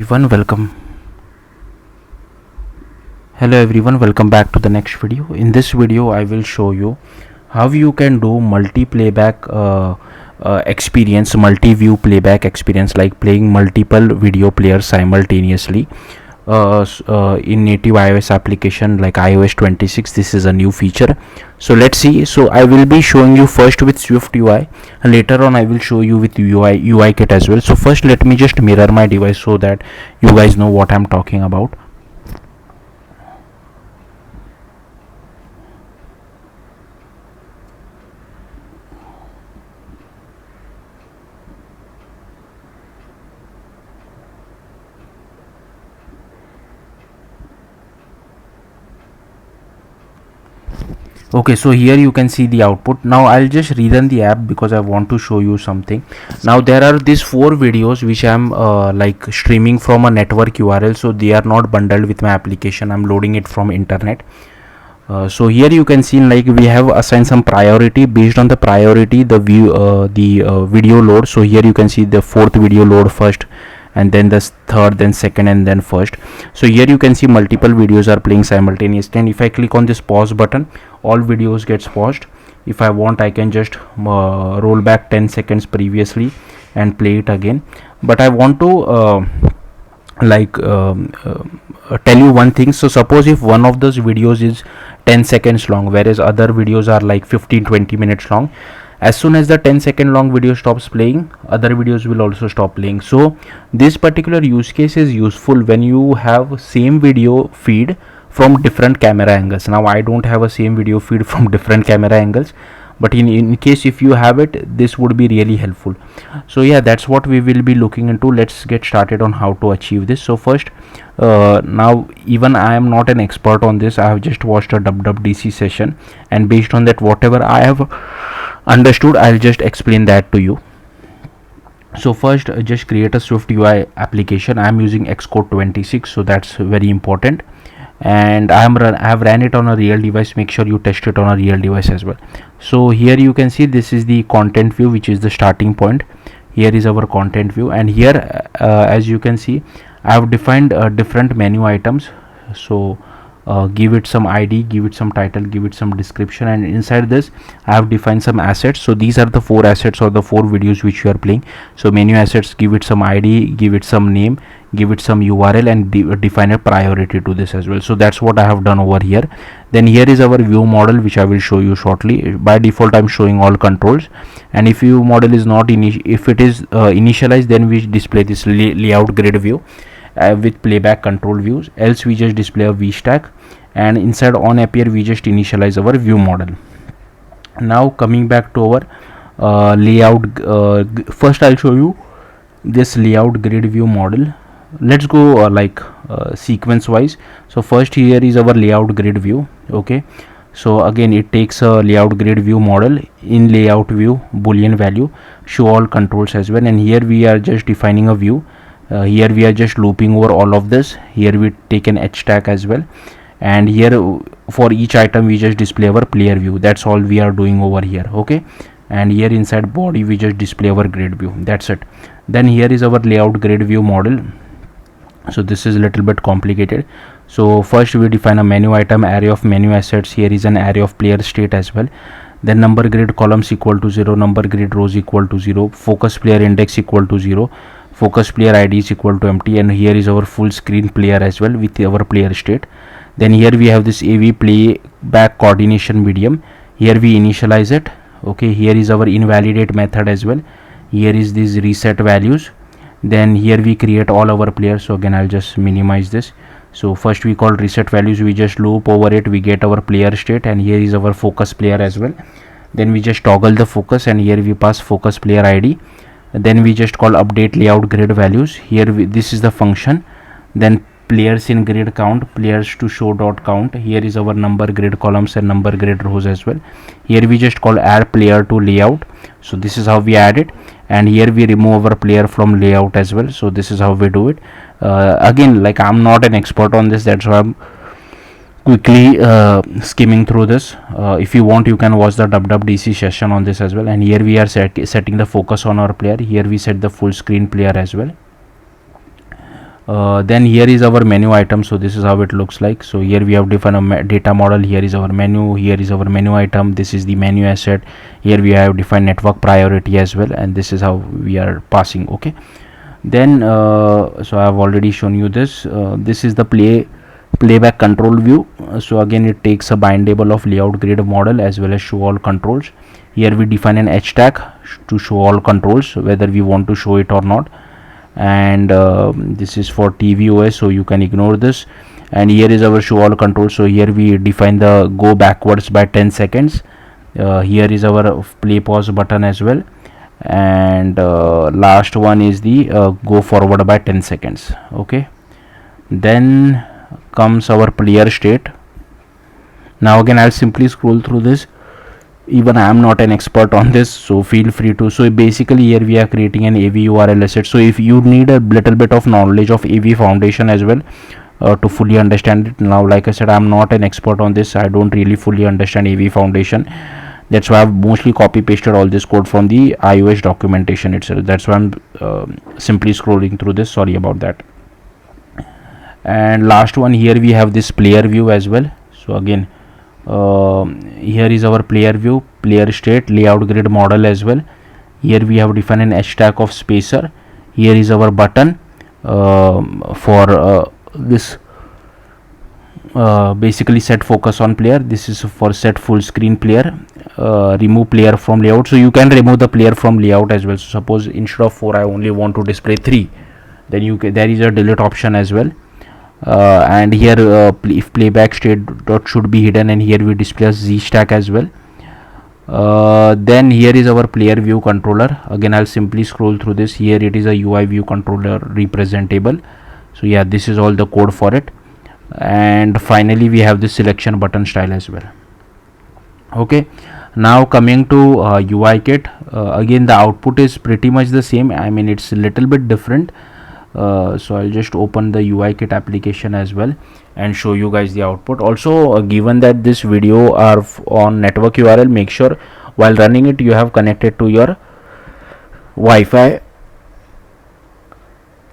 everyone, welcome. Hello everyone, welcome back to the next video. In this video, I will show you how you can do multi-playback experience, multi-view playback experience, like playing multiple video players simultaneously in native iOS application like iOS 26. This is a new feature. So let's see. So I will be showing you first with Swift UI, and later on I will show you with UI kit as well. So first let me just mirror my device so that you guys know what I'm talking about. Okay, so here you can see the output. Now I'll just rerun the app because I want to show you something. Now there are these 4 videos which I'm like streaming from a network URL, so they are not bundled with my application. I'm loading it from internet. So here you can see like we have assigned some priority. Based on the priority, the video load. So here you can see the 4th video load first, and then the 3rd, then 2nd, and then 1st. So here you can see multiple videos are playing simultaneously, and if I click on this pause button, all videos gets paused. If I want, I can just roll back 10 seconds previously and play it again. But I want to tell you one thing. So suppose if one of those videos is 10 seconds long, whereas other videos are like 15-20 minutes long, as soon as the 10-second long video stops playing, other videos will also stop playing. So this particular use case is useful when you have same video feed from different camera angles. Now I don't have a same video feed from different camera angles, but in case if you have it, this would be really helpful. So yeah, that's what we will be looking into. Let's get started on how to achieve this. So first, now even I am not an expert on this. I have just watched a WWDC session, and based on that, whatever I have understood, I'll just explain that to you. So first, just create a Swift UI application. I am using Xcode 26, so that's very important, and I have ran it on a real device. Make sure you test it on a real device as well. So here you can see this is the content view, which is the starting point. Here is our content view, and here as you can see, I have defined different menu items. So give it some ID, give it some title, give it some description, and inside this I have defined some assets. So these are the 4 assets or the 4 videos which you are playing. So menu assets, give it some ID, give it some name, give it some URL, and define a priority to this as well. So that's what I have done over here. Then here is our view model, which I will show you shortly. By default I'm showing all controls, and if view model is not if it is initialized, then we display this layout grid view with playback control views, else we just display a VStack, and inside on appear we just initialize our view model. Now coming back to our layout, first I'll show you this layout grid view model. Let's go sequence wise. So first here is our layout grid view. Okay, so again it takes a layout grid view model. In layout view, boolean value, show all controls as well, and here we are just defining a view. Here we are just looping over all of this. Here we take an h tag as well, and here for each item we just display our player view. That's all we are doing over here. Okay, and here inside body we just display our grid view. That's it. Then here is our layout grid view model. So this is a little bit complicated. So first we define a menu item, array of menu assets. Here is an array of player state as well. Then number grid columns equal to 0, number grid rows equal to 0, focus player index equal to 0, focus player ID is equal to empty, and here is our full screen player as well with our player state. Then here we have this AV playback coordination medium. Here we initialize it. Okay, here is our invalidate method as well. Here is these reset values. Then here we create all our players. So again I'll just minimize this. So first we call reset values, we just loop over it, we get our player state, and here is our focus player as well. Then we just toggle the focus, and here we pass focus player ID. Then we just call update layout grid values. Here this is the function. Then players in grid count, players to show dot count. Here is our number grid columns and number grid rows as well. Here we just call add player to layout. So this is how we add it, and here we remove our player from layout as well. So this is how we do it. Again, like I'm not an expert on this, that's why I'm quickly skimming through this. If you want, you can watch the WWDC session on this as well. And here we are setting the focus on our player. Here we set the full screen player as well. Then here is our menu item. So this is how it looks like. So here we have defined a data model. Here is our menu. Here is our menu item. This is the menu asset. Here we have defined network priority as well, and this is how we are passing. Okay, then so I have already shown you this. This is the playback control view. So again, it takes a bindable of layout grid model as well as show all controls. Here we define an h tag to show all controls, whether we want to show it or not. And this is for tvOS, so you can ignore this. And here is our show all controls. So here we define the go backwards by 10 seconds. Here is our play pause button as well, and last one is the go forward by 10 seconds. Okay, then comes our player state. Now again, I'll simply scroll through this. Even I am not an expert on this, so feel free to. So basically here we are creating an AV URL asset. So if you need a little bit of knowledge of AV foundation as well to fully understand it. Now like I said, I am not an expert on this. I don't really fully understand AV foundation. That's why I've mostly copy pasted all this code from the iOS documentation itself. That's why I'm simply scrolling through this. Sorry about that. And last one, here we have this player view as well. So again, here is our player view, player state, layout grid model as well. Here we have defined an hashtag of spacer. Here is our button for this basically set focus on player. This is for set full screen player. Remove player from layout, so you can remove the player from layout as well. So suppose instead of 4 I only want to display 3, then you can, there is a delete option as well. And here if playback state dot should be hidden, and here we display z stack as well. Then here is our player view controller. Again, I'll simply scroll through this. Here it is a UI view controller representable. So yeah, this is all the code for it. And finally we have the selection button style as well. Okay, now coming to UI kit. Again, the output is pretty much the same. I mean, it's a little bit different. So I'll just open the UI kit application as well and show you guys the output. Also, given that this video are on network URL, make sure while running it you have connected to your Wi-Fi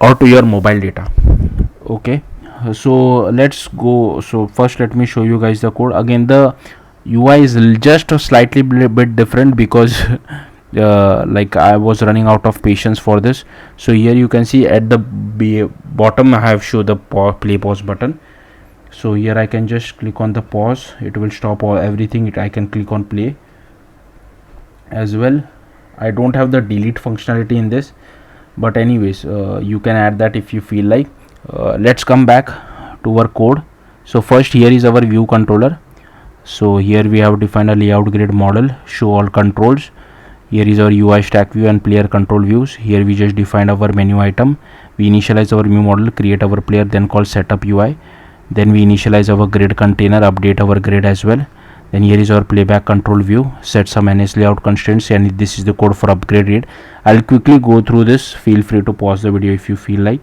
or to your mobile data. Okay, so let's go. So first let me show you guys the code. Again, the UI is just a slightly bit different because like I was running out of patience for this. So here you can see at the bottom I have shown the play pause button. So here I can just click on the pause, it will stop everything. I can click on play as well. I don't have the delete functionality in this, but anyways you can add that if you feel like. Let's come back to our code. So first, here is our view controller. So here we have defined a layout grid model, show all controls. Here is our UI stack view and player control views. Here we just defined our menu item. We initialize our view model, create our player, then call setup UI. Then we initialize our grid container, update our grid as well. Then here is our playback control view, set some NS layout constraints, and this is the code for upgrade rate. I'll quickly go through this. Feel free to pause the video if you feel like.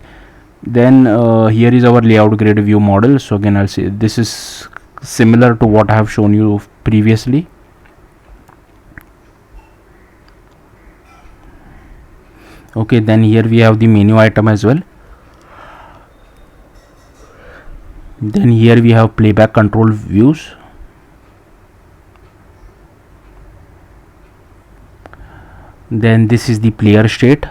Then here is our layout grid view model. So again, I'll say this is similar to what I have shown you previously. Okay, then here we have the menu item as well. Then here we have playback control views. Then this is the player state.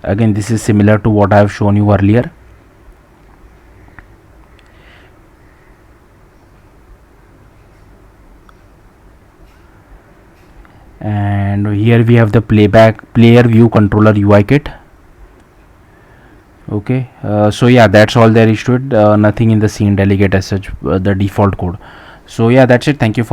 Again, this is similar to what I have shown you earlier. And here we have the playback player view controller UI kit. Okay, so yeah, that's all there is to it. Nothing in the scene delegate as such, the default code. So yeah, that's it. Thank you for